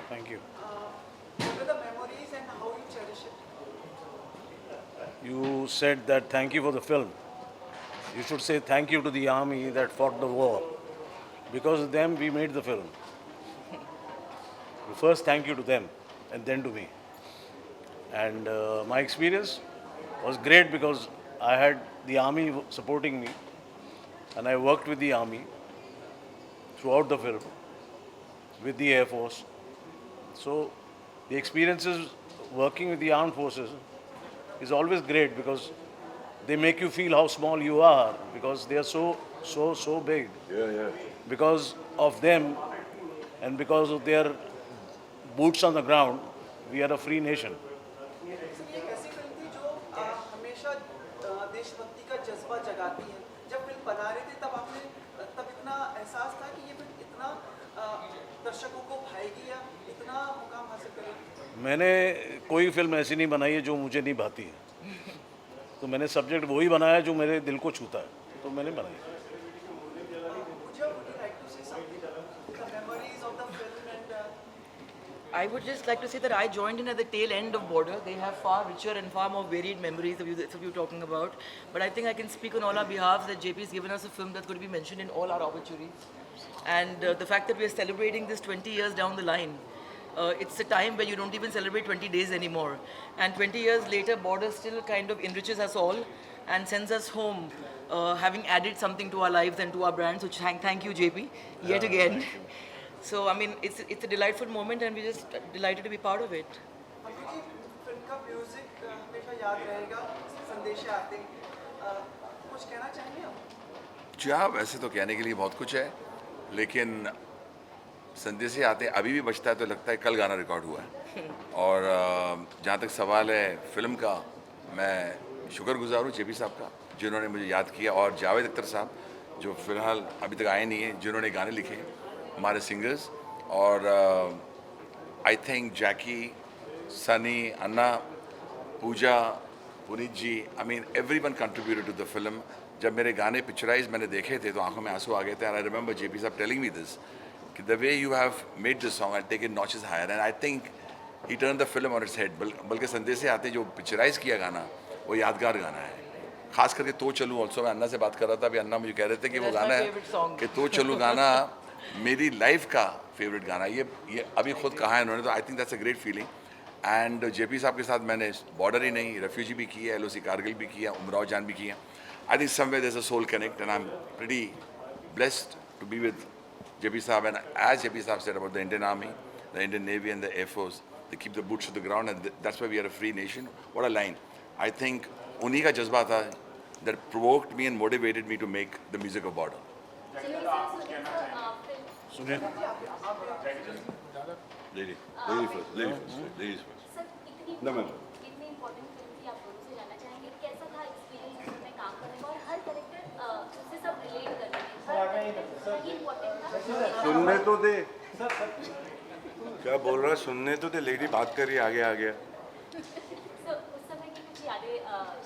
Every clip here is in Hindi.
Thank you. What are the memories and how you cherish it? You said that thank you for the film. You should say thank you to the army that fought the war. Because of them, we made the film. First, thank you to them, and then to me. And my experience was great because I had the army supporting me, and I worked with the army throughout the film, with the Air Force. So, the experiences working with the armed forces is always great because they make you feel how small you are because they are so big. Yeah, yeah. Because of them and because of their boots on the ground, we are a free nation. Sir ये एक ऐसी फिल्म थी जो हमेशा देशभक्ति का जज्बा जगाती है। जब फिल्म बना रहे थे तब इतना एहसास था कि ये फिल्म इतना दर्शकों को भाएगी या इतना मुकाम हासिल करेगी। मैंने कोई फिल्म ऐसी नहीं बनाई है जो मुझे नहीं भाती है। तो मैंने सब्जेक्ट वही बनाया जो मेरे दिल को छूता है, तो मैंने बनाई। Pooja, would you like to say something? The memories of the film and I would just like to say that I joined in at the tail end of Border. They have far richer and far more varied memories of you talking about. But I think I can speak on all our behalf that JP has given us a film that's going to be mentioned in all our obituaries. And the fact that we are celebrating this 20 years down the line, it's a time where you don't even celebrate 20 days anymore. And 20 years later, Border still kind of enriches us all and sends us home, having added something to our lives and to our brand. So thank you, JP, yet again. So, I mean, it's a delightful moment and we're just delighted to be part of it. Ankur ji, film का म्यूजिक हमेशा याद रहेगा। संदेश आते कुछ कहना चाहेंगे आप? जी हाँ, वैसे तो कहने के लिए बहुत कुछ है, लेकिन संदेश से आते अभी भी बजता है तो लगता है कल गाना रिकॉर्ड हुआ है। और जहाँ तक सवाल है फिल्म का, मैं शुक्रगुजार हूँ जेपी साहब का जिन्होंने मुझे याद किया, और जावेद अख्तर साहब जो फ़िलहाल अभी तक आए नहीं हैं, जिन्होंने गाने लिखे हमारे सिंगर्स। और I think Jackie, Sunny, Anna, Pooja, Puneet ji, I mean everyone contributed to the film. जब मेरे गाने पिक्चराइज मैंने देखे थे तो आंखों में आंसू आ गए थे। And I remember JP sahab telling me this कि the way you have made this song I take it notches higher, and I think he turn the film on its head. बल्कि संदेश से आते जो पिक्चराइज किया गाना वो यादगार गाना है। खास करके तो चलूँ, ऑल्सो मैं अन्ना से बात कर रहा था, अभी अन्ना मुझे कह रहे थे कि वो That's my गाना है favorite song. कि तो चलूँ गाना मेरी लाइफ का फेवरेट गाना। ये अभी खुद कहा है उन्होंने, तो I think that's a great feeling. And JP साहब के साथ मैंने बॉर्डर ही नहीं, रेफ्यूजी भी किया, एलओसी कारगिल भी किया, उमराव जान भी किया। I think somewhere there is a soul connect and I am pretty blessed to be with JP sahab. And as JP sahab said about the Indian army, the Indian navy and the air force, they keep the boots to the ground and that's why we are a free nation. What a line. I think उन्हीं का जज्बा था that provoked me and motivated me to make the music of Border. सुनिए, Lady first. सर इतनी No, ma'am. इतनी इम्पोर्टेंट फिल्म थी, आप दोनों से जानना चाहेंगे कैसा था एक्सपीरियंस फिल्म में काम करने का, और हर कैरेक्टर से सब रिलेट करते हैं, हर कैरेक्टर ही इम्पोर्टेंट था। सुनने तो दे, क्या बोल रहा है, सुनने तो दे। लेडी बात कर रही है, आगे आ गया। सर उस समय की कुछ यादें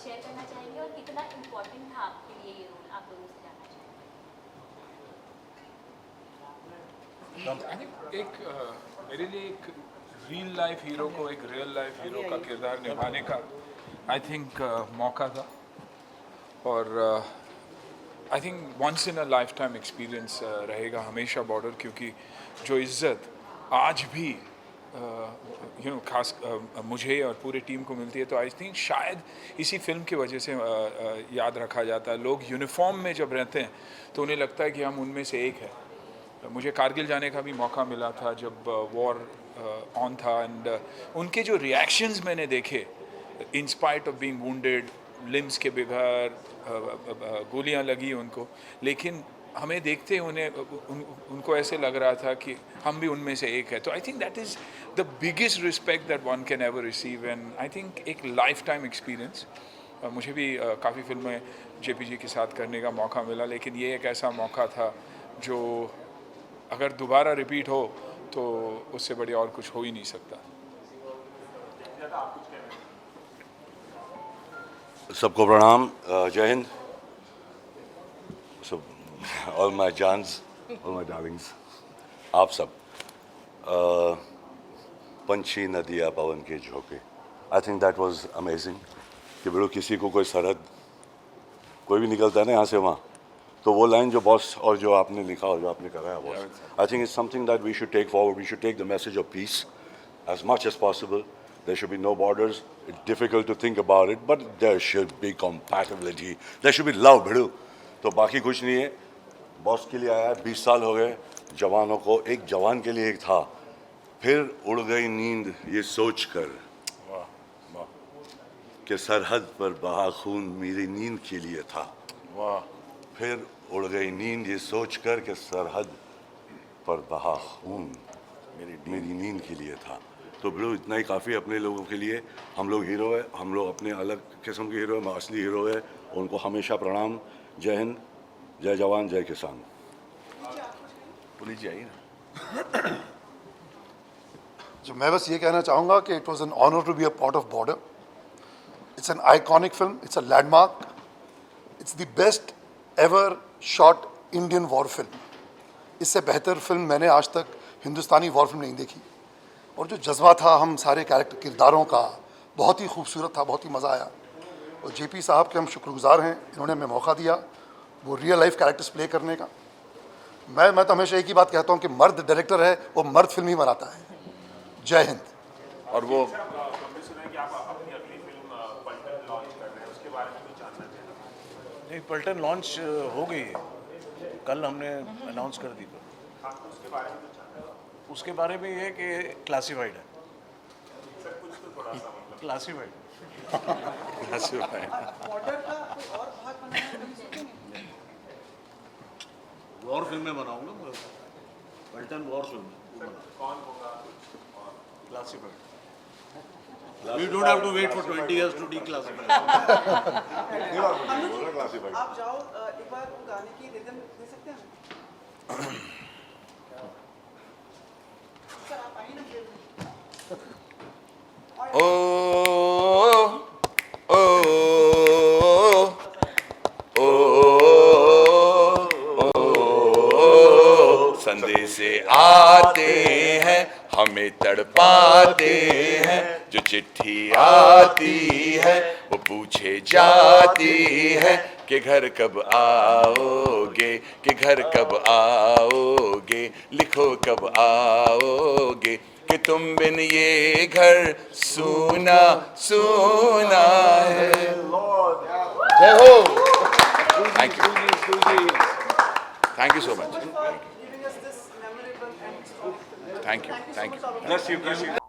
शेयर करना चाहेंगे और कितना इम्पोर्टेंट था आपके लिए ये रोल, आप दोनों से जानना चाहेंगे। आई थिंक मेरे लिए एक रियल लाइफ हीरो को एक रियल लाइफ हीरो का किरदार निभाने का आई थिंक मौका था, और I think once in a lifetime experience रहेगा हमेशा बॉर्डर, क्योंकि जो इज़्ज़त आज भी खास मुझे और पूरे टीम को मिलती है, तो आई थिंक शायद इसी फिल्म की वजह से याद रखा जाता है। लोग यूनिफॉर्म में जब रहते हैं तो उन्हें लगता है कि हम उनमें से एक है। मुझे कारगिल जाने का भी मौका मिला था जब वॉर ऑन था, एंड उनके जो रिएक्शंस मैंने देखे, in spite of being wounded, limbs के बगैर गोलियां लगी उनको, लेकिन हमें देखते उनको ऐसे लग रहा था कि हम भी उनमें से एक है। तो I think that is the biggest respect that one can ever receive, and I think एक लाइफ टाइम एक्सपीरियंस। मुझे भी काफ़ी फिल्में जेपी जी के साथ करने का मौका मिला, लेकिन ये एक ऐसा मौका था जो अगर दोबारा रिपीट हो तो उससे बढ़िया और कुछ हो ही नहीं सकता। सबको प्रणाम, जय हिंद। सब ऑल माय जानस, ऑल माय डार्लिंग्स, आप सब पंछी नदिया पवन के झोंके। I think that was amazing कि बड़ो किसी को कोई सरहद कोई भी निकलता है ना यहाँ से वहाँ, तो वो लाइन जो बॉस और जो आपने लिखा और जो आपने कराया boss, I think it's something that we should take forward. We should take the message of peace as much as possible. There should be no borders. It's difficult to think about it, but there should be compatibility. There should be love, भिड़ू। तो बाकी कुछ नहीं है। बॉस के लिए आया, 20 साल हो गए जवानों को, एक जवान के लिए एक था। फिर उड़ गई नींद ये सोच कर कि सरहद पर बहा खून मेरी नींद के लिए था। वाह, फिर उड़ गई नींद ये सोच कर कि सरहद पर बहा खून मेरी नींद के लिए था। तो ब्रो इतना ही काफ़ी अपने लोगों के लिए। हम लोग हीरो है, हम लोग अपने अलग किस्म के हीरो है, मैं असली हीरो है। उनको हमेशा प्रणाम। जय हिंद, जय जवान, जय किसान। पुलिस जी आइए ना। जो मैं बस ये कहना चाहूँगा कि it was an honour to be a part of Border. It's an iconic film, it's a landmark, it's the best ever shot Indian war film. इससे बेहतर फिल्म मैंने आज तक हिंदुस्तानी वॉर फिल्म नहीं देखी। और जो जज्बा था हम सारे कैरेक्टर किरदारों का, बहुत ही खूबसूरत था, बहुत ही मज़ा आया। और जेपी साहब के हम शुक्रगुजार हैं, इन्होंने हमें मौका दिया वो रियल लाइफ कैरेक्टर्स प्ले करने का। मैं तो हमेशा एक ही बात कहता हूँ कि मर्द डायरेक्टर है, वो मर्द फिल्म ही बनाता है। जय हिंद। और वो नहीं, पल्टन लॉन्च हो गई है, कल हमने अनाउंस कर दी। उसके बारे में ये है कि क्लासिफाइड है। क्लासिफाइड। बॉर्डर का कोई और भाग बनाना कभी सोचेंगे? वॉर फिल्म में बनाऊंगा मैं, पल्टन वॉर फिल्म। कौन होगा? Classified. We don't have to wait for 20 years to declassify. आप जाओ एक बार वो गाने की रिदम दे सकते हैं? सर आप आइए ना फिर। ओ ओ ओ संदेश आते हैं हमें तड़पाते हैं, जो चिट्ठी आती है वो पूछे जाती है कि घर कब आओगे, कि घर कब आओगे, लिखो कब आओगे, कि तुम बिन ये घर सूना सूना है। जय हो। Thank you so much. Giving us this memorable and thank you. Bless you, bless you.